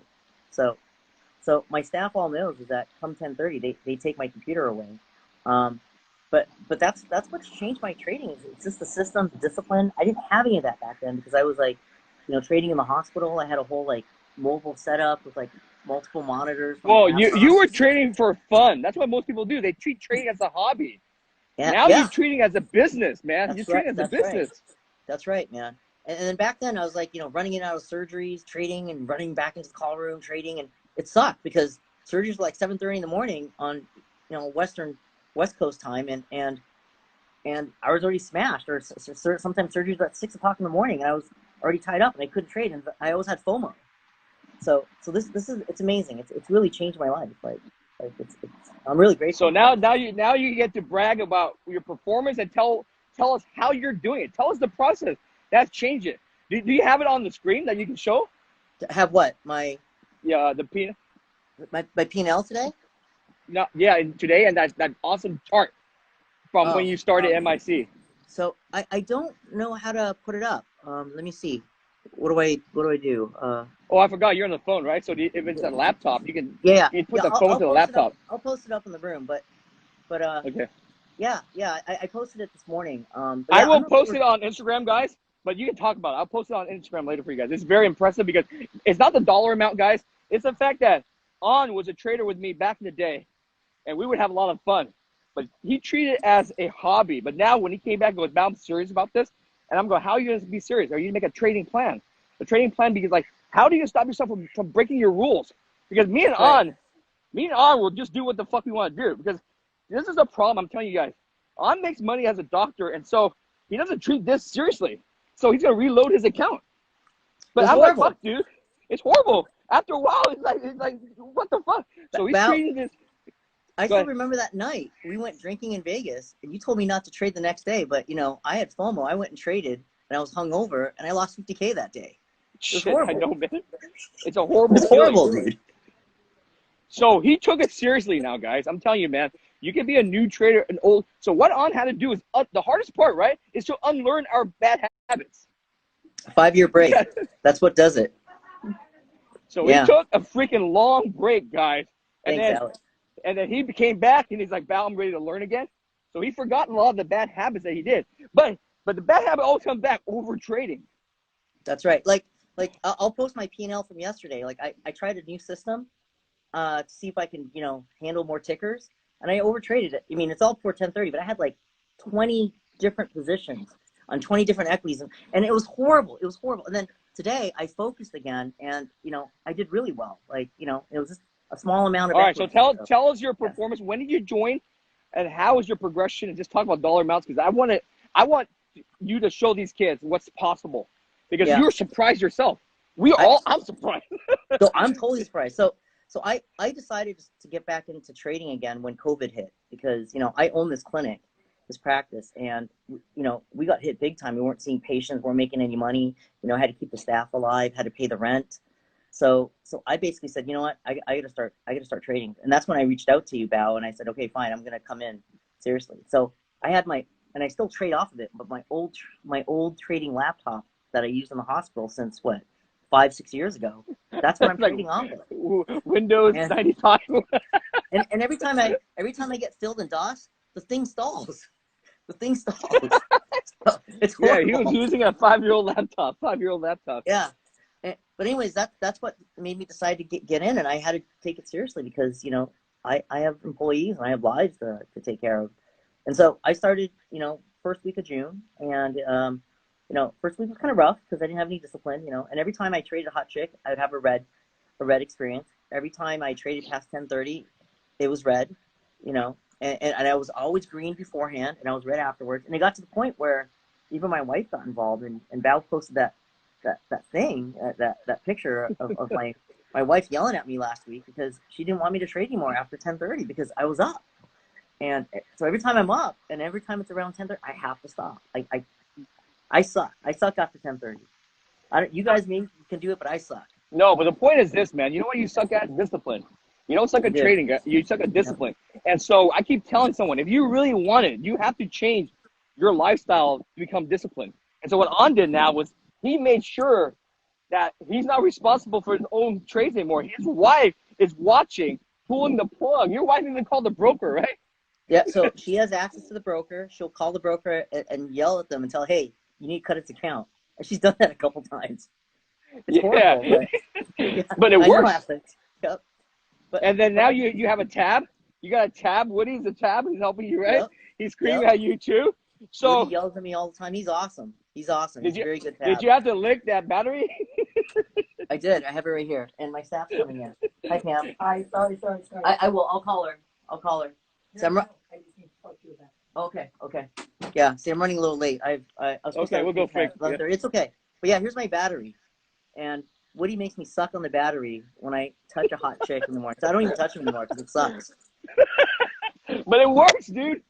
[SPEAKER 3] So my staff all knows is that come 10:30, they take my computer away. But that's what's changed my trading. It's just the system, the discipline. I didn't have any of that back then because I was trading in the hospital. I had a whole mobile setup with multiple monitors.
[SPEAKER 1] Well, you were trading for fun. That's what most people do. They treat trading as a hobby.
[SPEAKER 3] Yeah,
[SPEAKER 1] now you're treating as a business, man. You're treating as a business.
[SPEAKER 3] That's right, man. And then back then I was running in and out of surgeries, trading, and running back into the call room, trading, and it sucked because surgeries were 7:30 in the morning on West Coast time, and I was already smashed, or sometimes surgeries were at 6 o'clock in the morning, and I was already tied up, and I couldn't trade, and I always had FOMO. So this is it's amazing. It's really changed my life. I'm really grateful.
[SPEAKER 1] So now you get to brag about your performance and tell us how you're doing it. Tell us the process that's changed it. Do you have it on the screen that you can show?
[SPEAKER 3] Have what?
[SPEAKER 1] The P.
[SPEAKER 3] My P&L today?
[SPEAKER 1] No, yeah, today, and that awesome chart from when you started MIC.
[SPEAKER 3] So I don't know how to put it up. Let me see. What do I do?
[SPEAKER 1] I forgot you're on the phone, right? So if it's a laptop, you can you put the phone to the laptop.
[SPEAKER 3] I'll post it up in the room, but
[SPEAKER 1] okay.
[SPEAKER 3] Yeah, I posted it this morning.
[SPEAKER 1] I will post it on Instagram, guys. But you can talk about it. I'll post it on Instagram later for you guys. It's very impressive because it's not the dollar amount, guys. It's the fact that On was a trader with me back in the day, and we would have a lot of fun. But he treated it as a hobby. But now when he came back and goes, I'm serious about this. And I'm going, how are you going to be serious? Are you going to make a trading plan? A trading plan because, how do you stop yourself from breaking your rules? Because me and On will just do what the fuck we want to do. Because this is a problem, I'm telling you guys. On makes money as a doctor, and so he doesn't treat this seriously. So he's going to reload his account. But I'm horrible. Like, fuck, dude. It's horrible. After a while, it's like what the fuck? So he's treating this.
[SPEAKER 3] I
[SPEAKER 1] Go
[SPEAKER 3] still
[SPEAKER 1] ahead.
[SPEAKER 3] remember that night. We went drinking in Vegas, and you told me not to trade the next day. But, I had FOMO. I went and traded, and I was hungover, and I lost 50K that day. It was
[SPEAKER 1] Shit, I
[SPEAKER 3] horrible.
[SPEAKER 1] know, man. It's a horrible
[SPEAKER 3] It's
[SPEAKER 1] feeling.
[SPEAKER 3] horrible, dude.
[SPEAKER 1] So he took it seriously now, guys. I'm telling you, man. You can be a new trader, an old. So what On had to do is the hardest part, right, is to unlearn our bad habits.
[SPEAKER 3] 5-year break. That's what does it.
[SPEAKER 1] So
[SPEAKER 3] Yeah.
[SPEAKER 1] he took a freaking long break, guys,
[SPEAKER 3] Thanks, Alex.
[SPEAKER 1] and then he came back and he's like, "Val, I'm ready to learn again." So he forgotten a lot of the bad habits that he did, but the bad habit always comes back over trading.
[SPEAKER 3] That's right. Like I'll post my P&L from yesterday. Like I tried a new system to see if I can, handle more tickers, and I overtraded it. I mean, it's all for 1030, but I had like 20 different positions on 20 different equities, and it was horrible. It was horrible. And then today I focused again, and I did really well. Like it was just a small amount of.
[SPEAKER 1] All right, so
[SPEAKER 3] equities.
[SPEAKER 1] tell us your performance. When did you join, and how was your progression? And just talk about dollar amounts, because I want you to show these kids what's possible, because you're surprised yourself. I'm surprised.
[SPEAKER 3] So I'm totally surprised. So I decided to get back into trading again when COVID hit, because I own this clinic, this practice, and we got hit big time. We weren't seeing patients, weren't making any money. I had to keep the staff alive, had to pay the rent. So I basically said, you know what, I got to start trading, and that's when I reached out to you, Bao, and I said, okay, fine, I'm gonna come in seriously. So I had and I still trade off of it, but my old trading laptop that I used in the hospital since 5-6 years ago. That's what I'm
[SPEAKER 1] Like,
[SPEAKER 3] trading off of.
[SPEAKER 1] Windows 95.
[SPEAKER 3] and every time I get filled in DOS, the thing stalls. The thing stalls. It's horrible.
[SPEAKER 1] Yeah, he was using a 5-year-old laptop. 5-year-old laptop.
[SPEAKER 3] Yeah. But anyways, that's what made me decide to get in, and I had to take it seriously because I have employees and I have lives to take care of, and so I started first week of June, and first week was kind of rough because I didn't have any discipline, and every time I traded a hot chick, I would have a red experience. Every time I traded past 1030, it was red, and I was always green beforehand, and I was red afterwards. And it got to the point where even my wife got involved, and Val posted that thing, that picture of my wife yelling at me last week because she didn't want me to trade anymore after 1030 because I was up. And so every time I'm up, and every time it's around 1030, I have to stop. I suck. I suck after 1030. You guys maybe can do it, but I suck.
[SPEAKER 1] No, but the point is this, man. You know what you suck at? Discipline. You don't suck at trading. You suck at discipline. And so I keep telling someone, if you really want it, you have to change your lifestyle to become disciplined. And so what On did now was he made sure that he's not responsible for his own trades anymore. His wife is watching, pulling the plug. Your wife even called the broker, right?
[SPEAKER 3] Yeah, so she has access to the broker. She'll call the broker and yell at them and tell, hey, you need to cut its account. And she's done that a couple times. It's horrible.
[SPEAKER 1] But it works.
[SPEAKER 3] Yep.
[SPEAKER 1] And then now you have a tab. You got a tab. Woody's a tab. He's helping you, right?
[SPEAKER 3] Yep.
[SPEAKER 1] He's screaming at you too. So
[SPEAKER 3] Woody yells at me all the time. He's awesome. He's awesome. He's a very good tab.
[SPEAKER 1] Did you have to lick that battery?
[SPEAKER 3] I did. I have it right here. And my staff's coming in. Hi, Pam.
[SPEAKER 4] Hi, sorry.
[SPEAKER 3] I will. I'll call her. So
[SPEAKER 4] I just need to talk to you about
[SPEAKER 3] Okay. Yeah, see, I'm running a little late. I was supposed to
[SPEAKER 1] we'll go fix it.
[SPEAKER 3] Yeah. It's okay. But yeah, here's my battery. And Woody makes me suck on the battery when I touch a hot chick in the morning. So I don't even touch him anymore because it sucks.
[SPEAKER 1] But it works, dude.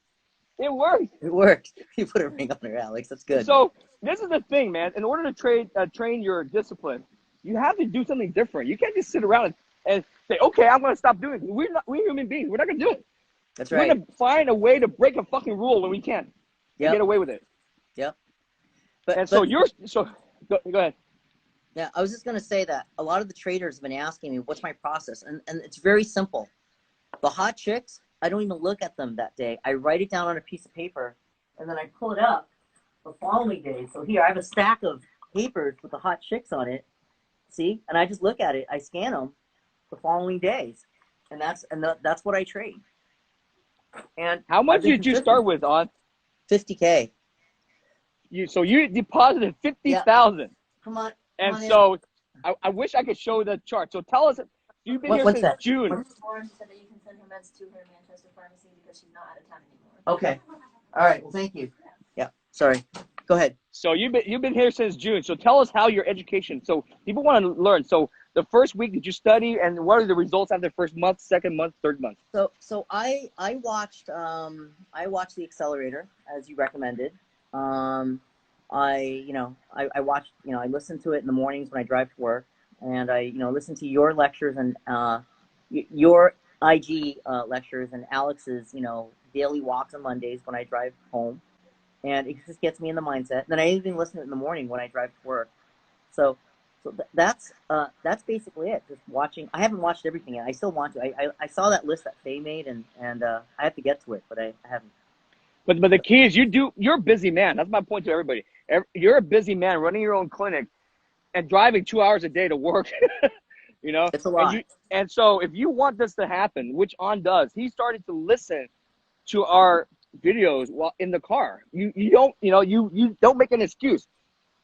[SPEAKER 1] It works.
[SPEAKER 3] It works. You put a ring on her, Alex. That's good.
[SPEAKER 1] So this is the thing, man. In order to train your discipline, you have to do something different. You can't just sit around and say, okay, I'm going to stop doing it. We're human beings. We're not going to do it.
[SPEAKER 3] That's right.
[SPEAKER 1] We're going to find a way to break a fucking rule when we can.
[SPEAKER 3] Yep.
[SPEAKER 1] Get away with it.
[SPEAKER 3] Yep.
[SPEAKER 1] So go ahead.
[SPEAKER 3] Yeah, I was just going to say that a lot of the traders have been asking me, what's my process? And it's very simple. The hot chicks, I don't even look at them that day. I write it down on a piece of paper, and then I pull it up the following day. So here, I have a stack of papers with the hot chicks on it. See? And I just look at it. I scan them the following days. And that's what I trade. And
[SPEAKER 1] how much did you start with, On?
[SPEAKER 3] 50K.
[SPEAKER 1] So you deposited 50,000.
[SPEAKER 3] Yeah. Come on.
[SPEAKER 1] And so I wish I could show the chart. So tell us, you've been here since June.
[SPEAKER 4] Lauren said that you can send her meds to her Manchester pharmacy because she's not out of town anymore.
[SPEAKER 3] Okay. All right. Well, thank you. Yeah. Sorry. Go ahead.
[SPEAKER 1] So you've been here since June. So tell us how your education. So people want to learn. So the first week did you study, and what are the results after the first month, second month, third month?
[SPEAKER 3] So I watched the accelerator as you recommended. I watched, I listened to it in the mornings when I drive to work, and I listen to your lectures and your IG lectures and Alex's daily walks on Mondays when I drive home, and it just gets me in the mindset. And then I even listen to it in the morning when I drive to work. So that's basically it. Just watching. I haven't watched everything yet. I still want to. I saw that list that Faye made, and I have to get to it, but I haven't.
[SPEAKER 1] But the key is you're a busy man. That's my point to everybody. You're a busy man running your own clinic and driving 2 hours a day to work.
[SPEAKER 3] It's a lot.
[SPEAKER 1] And so if you want this to happen, which On does, he started to listen to our videos while in the car. You don't make an excuse.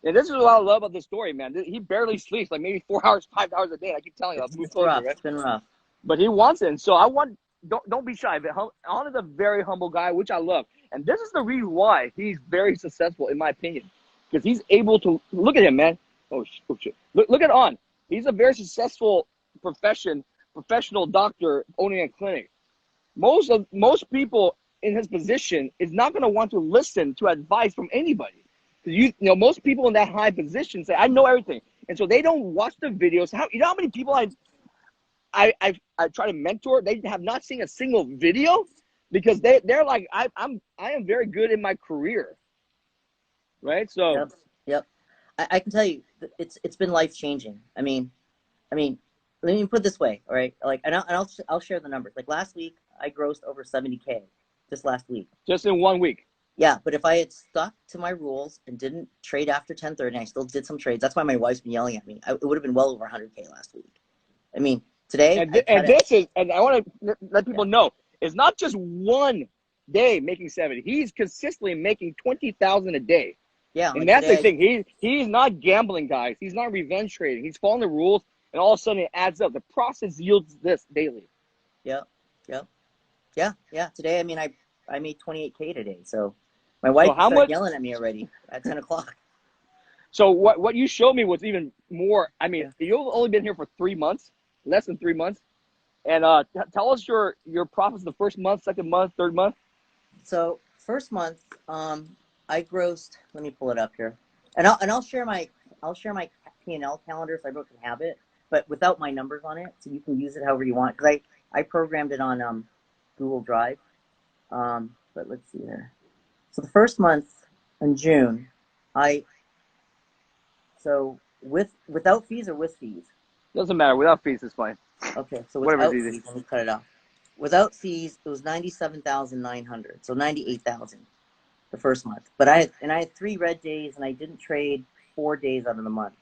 [SPEAKER 1] And this is what I love about this story, man. He barely sleeps, like maybe 4 hours, 5 hours a day. I keep telling you,
[SPEAKER 3] It's rough. Right? It's been rough.
[SPEAKER 1] But he wants it. And so don't be shy. On is a very humble guy, which I love. And this is the reason why he's very successful, in my opinion. Because he's able to, look at him, man. Oh, shit. Look at On. He's a very successful professional doctor owning a clinic. Most people in his position is not going to want to listen to advice from anybody. Most people in that high position say, I know everything. And so they don't watch the videos. How many people I try to mentor, they have not seen a single video because they're like, I am very good in my career. Right? So
[SPEAKER 3] Yep. I can tell you it's been life-changing. I mean, let me put it this way, all right? Like, and I'll share the numbers. Like last week, I grossed over 70K just last week.
[SPEAKER 1] Just in 1 week.
[SPEAKER 3] Yeah, but if I had stuck to my rules and didn't trade after 10:30, I still did some trades. That's why my wife's been yelling at me. It would have been well over 100K last week. I mean, today.
[SPEAKER 1] And I want to let people know, it's not just one day making 70. He's consistently making 20,000 a day.
[SPEAKER 3] Yeah,
[SPEAKER 1] and that's the thing. He's not gambling, guys. He's not revenge trading. He's following the rules, and all of a sudden it adds up. The process yields this daily.
[SPEAKER 3] Yeah. Today, I made 28K today. So my wife started yelling at me already at 10 o'clock.
[SPEAKER 1] So what you showed me was even more. I mean, you've only been here for 3 months, less than 3 months. And tell us your profits the first month, second month, third month.
[SPEAKER 3] So first month, I grossed. Let me pull it up here, and I'll share my P&L calendar so everyone can have it, but without my numbers on it, so you can use it however you want. Because I programmed it on Google Drive. But let's see here. So the first month in June, without fees or with fees?
[SPEAKER 1] Doesn't matter. Without fees is fine.
[SPEAKER 3] Okay, so without fees, let me cut it off. Without fees, it was 97,900, so 98,000 the first month. But I had 3 red days, and I didn't trade 4 days out of the month.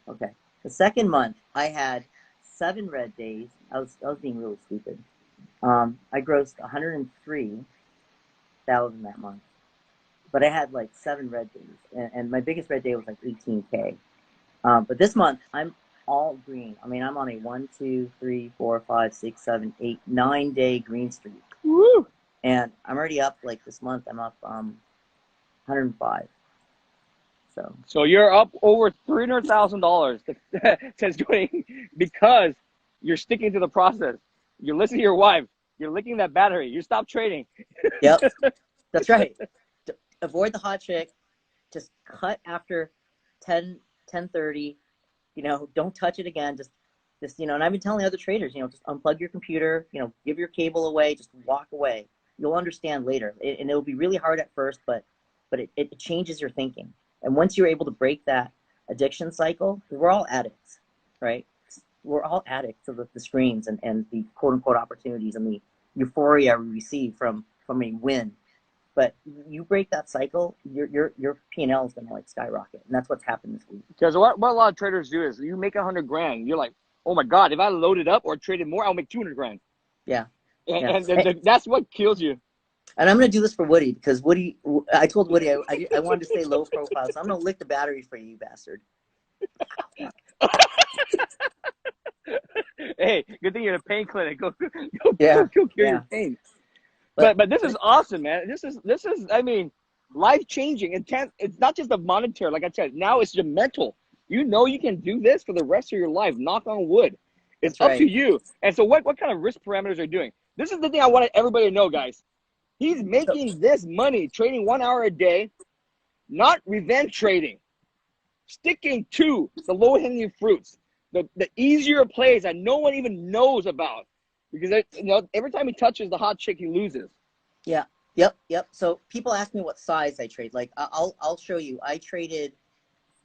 [SPEAKER 3] Okay, the second month I had 7 red days. I was being really stupid. I grossed 103,000 that month, but I had like 7 red days, and my biggest red day was like 18K. But this month I'm all green. I mean, I'm on a 1, 2, 3, 4, 5, 6, 7, 8, 9 day green streak.
[SPEAKER 1] Woo!
[SPEAKER 3] And I'm already up, like this month, I'm up 105. So
[SPEAKER 1] you're up over $300,000 because you're sticking to the process. You're listening to your wife. You're licking that battery. You stop trading.
[SPEAKER 3] Yep, that's right. Avoid the hot chick. Just cut after 10:30. Don't touch it again. Just and I've been telling other traders, just unplug your computer. Give your cable away. Just walk away. You'll understand later, and it'll be really hard at first, but it changes your thinking. And once you're able to break that addiction cycle, we're all addicts, right? We're all addicts of the screens and the quote unquote opportunities and the euphoria we receive from a win. But you break that cycle, your P&L is gonna skyrocket, and that's what's happened this week.
[SPEAKER 1] Because what a lot of traders do is you make 100 grand, you're like, oh my God, if I loaded up or traded more, I'll make 200 grand.
[SPEAKER 3] Yeah.
[SPEAKER 1] And that's what kills you.
[SPEAKER 3] And I'm going to do this for Woody, because I told Woody I wanted to stay low profile, so I'm going to lick the battery for you, bastard.
[SPEAKER 1] Hey, good thing you're in a pain clinic. Go cure your pain. But this is awesome, man. This is I mean, life changing. It's not just a monetary, like I said. Now it's your mental. you know you can do this for the rest of your life. Knock on wood. It's
[SPEAKER 3] That's
[SPEAKER 1] up to
[SPEAKER 3] right.
[SPEAKER 1] you. And so what kind of risk parameters are you doing? This is the thing I wanted everybody to know, guys. He's making this money trading 1 hour a day, not revenge trading. Sticking to the low-hanging fruits, the easier plays that no one even knows about. Because every time he touches the hot chick, he loses.
[SPEAKER 3] Yeah. Yep. So people ask me what size I trade. Like I'll show you. I traded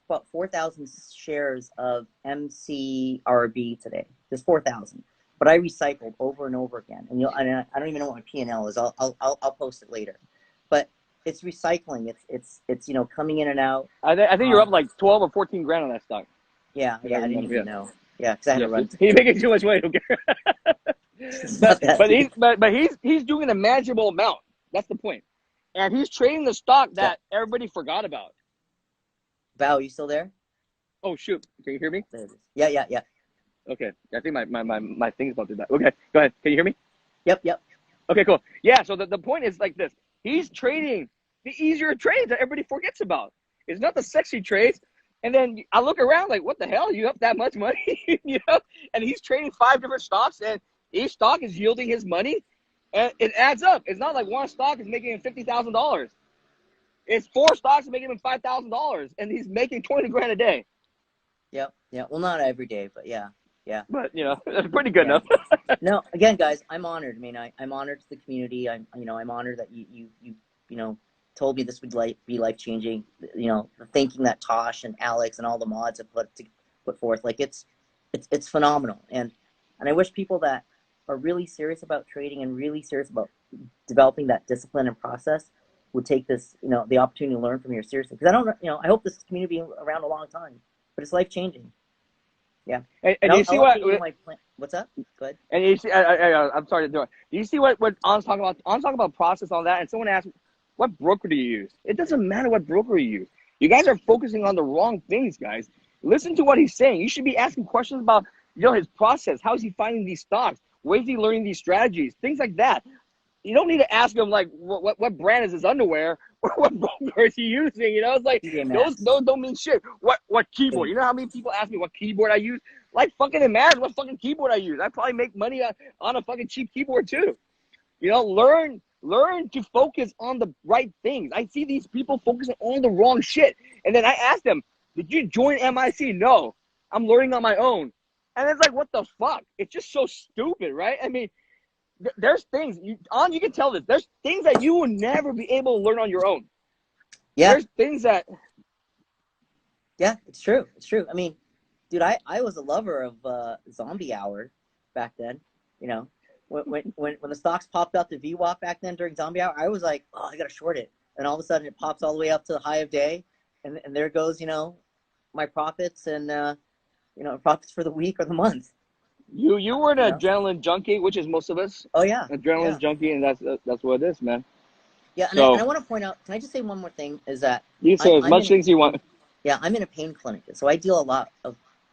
[SPEAKER 3] about 4,000 shares of MCRB today. Just 4,000. But I recycled over and over again. And I don't even know what my P&L is. I'll post it later. But it's recycling. It's coming in and out.
[SPEAKER 1] I think you're up like 12 or 14 grand on that stock.
[SPEAKER 3] Yeah. I didn't even know. Yeah, because I had to run.
[SPEAKER 1] He's making too much money. but he's doing a manageable amount. That's the point. And he's trading the stock that everybody forgot about.
[SPEAKER 3] Val, you still there?
[SPEAKER 1] Oh shoot! Can you hear me?
[SPEAKER 3] There it is. Yeah.
[SPEAKER 1] Okay. I think my thing's about to die. Okay, go ahead. Can you hear me?
[SPEAKER 3] Yep.
[SPEAKER 1] Okay, cool. Yeah. So the point is like this. He's trading the easier trades that everybody forgets about. It's not the sexy trades. And then I look around like, what the hell? You up that much money? And he's trading 5 different stocks, and each stock is yielding his money, and it adds up. It's not like one stock is making him $50,000. It's 4 stocks making him $5,000, and he's making 20 grand a day.
[SPEAKER 3] Yep. Well, not every day, but yeah.
[SPEAKER 1] But that's pretty good enough.
[SPEAKER 3] No, again, guys, I'm honored. I mean, I'm honored to the community. I'm honored that you told me this would be life changing. The thinking that Tosh and Alex and all the mods have put forth, like it's phenomenal. And I wish people that are really serious about trading and really serious about developing that discipline and process would take this, the opportunity to learn from here seriously. Because I hope this community will be around a long time, but it's life changing. Yeah.
[SPEAKER 1] And you see what?
[SPEAKER 3] What's up? Go ahead.
[SPEAKER 1] And you see, I'm sorry to do it. Do you see what On's talking about? On's talking about process on that, and someone asked, what broker do you use? It doesn't matter what broker you use. You guys are focusing on the wrong things, guys. Listen to what he's saying. You should be asking questions about, his process. How is he finding these stocks? Where is he learning these strategies? Things like that. You don't need to ask him like what brand is his underwear or what broker is he using. It's like those don't mean shit. What keyboard? You know how many people ask me what keyboard I use? Like fucking imagine what fucking keyboard I use. I probably make money on a fucking cheap keyboard too. Learn to focus on the right things. I see these people focusing on the wrong shit. And then I ask them, did you join MIC? No, I'm learning on my own. And it's like, what the fuck? It's just so stupid, right? I mean, there's things, you can tell this. There's things that you will never be able to learn on your own.
[SPEAKER 3] Yeah.
[SPEAKER 1] There's things that...
[SPEAKER 3] Yeah, it's true. I mean, dude, I was a lover of Zombie Hour back then, When the stocks popped out to VWAP back then during Zombie Hour, I was like, oh, I got to short it. And all of a sudden it pops all the way up to the high of day. And there goes, my profits and, profits for the week or the month.
[SPEAKER 1] You were an adrenaline junkie, which is most of us.
[SPEAKER 3] Oh, yeah.
[SPEAKER 1] Adrenaline junkie, and that's what it is, man.
[SPEAKER 3] Yeah, and I want to point out, can I just say one more thing, is that...
[SPEAKER 1] You say as much things you want.
[SPEAKER 3] Yeah, I'm in a pain clinic. So I deal a lot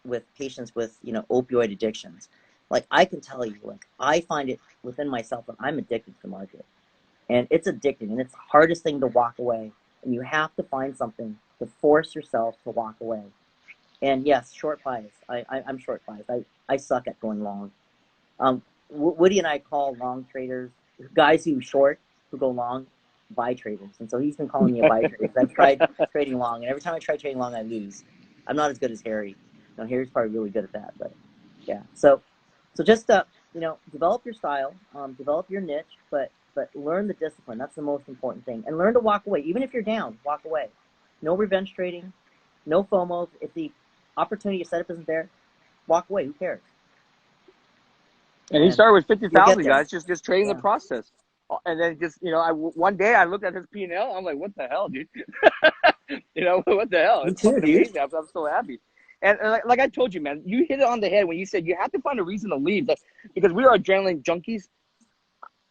[SPEAKER 3] with patients with, opioid addictions. Like, I can tell you, I find it within myself that I'm addicted to the market. And it's addicting, and it's the hardest thing to walk away. And you have to find something to force yourself to walk away. And yes, short bias. I'm short bias. I suck at going long. Woody and I call long traders, guys who go long, buy traders. And so he's been calling me a buy trader. I've tried trading long, and every time I try trading long, I lose. I'm not as good as Harry. Harry's probably really good at that, but yeah. So just develop your style, develop your niche, but learn the discipline. That's the most important thing. And learn to walk away. Even if you're down, walk away. No revenge trading, no FOMO. If the opportunity to set up isn't there, walk away. Who cares?
[SPEAKER 1] And he started with 50,000 guys, just trading the process. And then just, one day I looked at his P&L. I'm like, what the hell, dude? What the hell?
[SPEAKER 3] Me too, dude.
[SPEAKER 1] I'm so happy. And like I told you, man, you hit it on the head when you said you have to find a reason to leave. Because we are adrenaline junkies.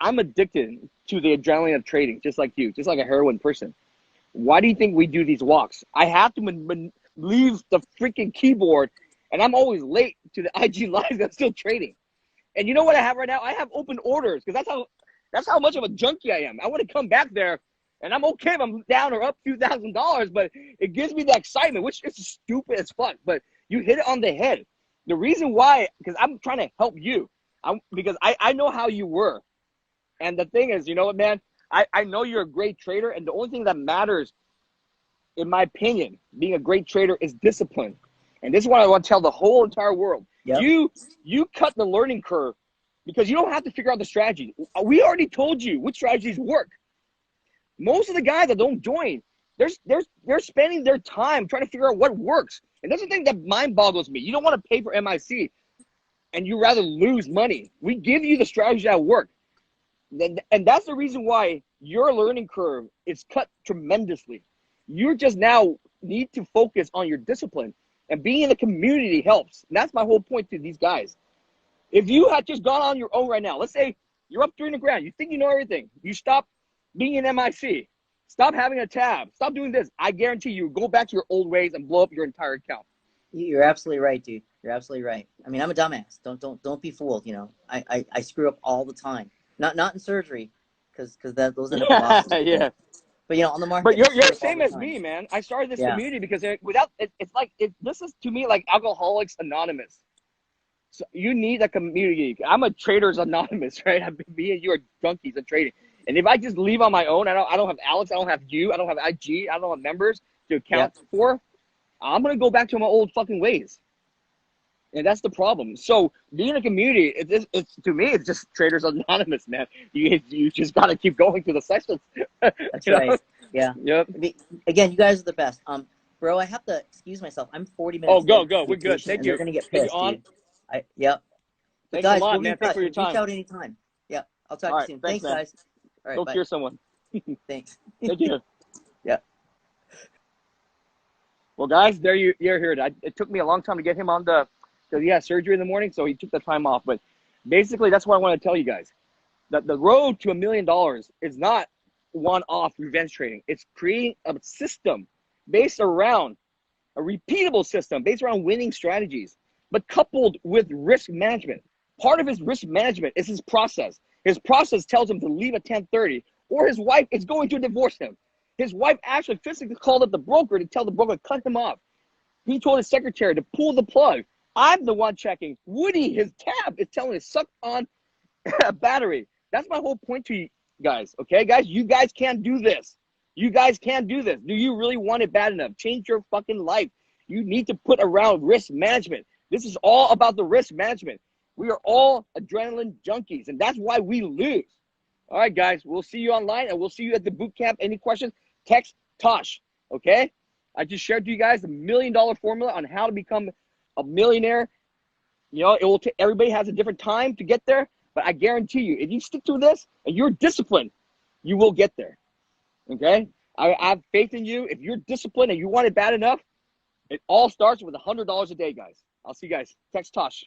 [SPEAKER 1] I'm addicted to the adrenaline of trading, just like you, just like a heroin person. Why do you think we do these walks? I have to leave the freaking keyboard, and I'm always late to the IG lives. I'm still trading. And you know what I have right now? I have open orders because that's how much of a junkie I am. I want to come back there And I'm okay if I'm down or up $2,000, but it gives me the excitement, which is stupid as fuck. But you hit it on the head. The reason why, because I'm trying to help you, because I know how you were. And the thing is, you know what, man? I know you're a great trader, and the only thing that matters, in my opinion, being a great trader is discipline. And this is what I want to tell the whole entire world.
[SPEAKER 3] Yep.
[SPEAKER 1] You cut the learning curve because you don't have to figure out the strategy. We already told you which strategies work. Most of the guys that don't join, they're spending their time trying to figure out what works. And that's the thing that mind boggles me. You don't want to pay for MIC, and you rather lose money. We give you the strategies that work. And that's the reason why your learning curve is cut tremendously. You just now need to focus on your discipline, and being in the community helps. And that's my whole point to these guys. If you had just gone on your own right now, let's say you're up 300 grand, you think you know everything, you stop being in MIC, stop having a tab, stop doing this, I guarantee you go back to your old ways and blow up your entire account.
[SPEAKER 3] You're absolutely right, dude. You're absolutely right. I mean, I'm a dumbass. Don't be fooled. You know, I screw up all the time. Not in surgery, because those end up costing.
[SPEAKER 1] Yeah.
[SPEAKER 3] But you know, on the market.
[SPEAKER 1] But you're
[SPEAKER 3] the
[SPEAKER 1] same as
[SPEAKER 3] time.
[SPEAKER 1] me, man. I started this community because it's like this is to me like Alcoholics Anonymous. So you need a community. I'm a Traders Anonymous, right? Me and you are junkies at trading. And if I just leave on my own, I don't have Alex, I don't have you, I don't have IG, I don't have members to account for, I'm gonna go back to my old fucking ways. And that's the problem. So being a community, it's to me, it's just Traders Anonymous, man. You just gotta keep going to the sessions.
[SPEAKER 3] That's right. Yeah.
[SPEAKER 1] Yep.
[SPEAKER 3] Again, you guys are the best. Bro, I have to excuse myself. I'm 40 minutes.
[SPEAKER 1] Oh, go.
[SPEAKER 3] late
[SPEAKER 1] We're good. Thank you.
[SPEAKER 3] They're gonna get pissed, dude. Yep. But
[SPEAKER 1] Thanks
[SPEAKER 3] guys,
[SPEAKER 1] a lot,
[SPEAKER 3] we'll
[SPEAKER 1] man. Thanks for your time.
[SPEAKER 3] Reach out anytime. Yeah. I'll talk to you soon. Thanks,
[SPEAKER 1] man.
[SPEAKER 3] guys. All right.
[SPEAKER 1] Go
[SPEAKER 3] bye.
[SPEAKER 1] cure someone.
[SPEAKER 3] Thanks.
[SPEAKER 1] Thank you.
[SPEAKER 3] Yeah.
[SPEAKER 1] Well, guys, you're here. It took me a long time to get him on because he had surgery in the morning, so he took the time off. But basically, that's what I want to tell you guys. That the road to $1 million is not one-off revenge trading. It's creating a system based around a repeatable system based around winning strategies, but coupled with risk management. Part of his risk management is his process. His process tells him to leave at 10:30, or his wife is going to divorce him. His wife actually physically called up the broker to tell the broker to cut him off. He told his secretary to pull the plug. I'm the one checking. Woody, his tab, is telling him to suck on a battery. That's my whole point to you guys, okay? Guys, you guys can't do this. You guys can't do this. Do you really want it bad enough? Change your fucking life. You need to put around risk management. This is all about the risk management. We are all adrenaline junkies, and that's why we lose. All right, guys, we'll see you online, and we'll see you at the boot camp. Any questions, text Tosh, okay? I just shared to you guys the $1 million formula on how to become a millionaire. You know, it will take, everybody has a different time to get there, but I guarantee you, if you stick to this and you're disciplined, you will get there, okay? I have faith in you. If you're disciplined and you want it bad enough, it all starts with $100 a day, guys. I'll see you guys. Text Tosh.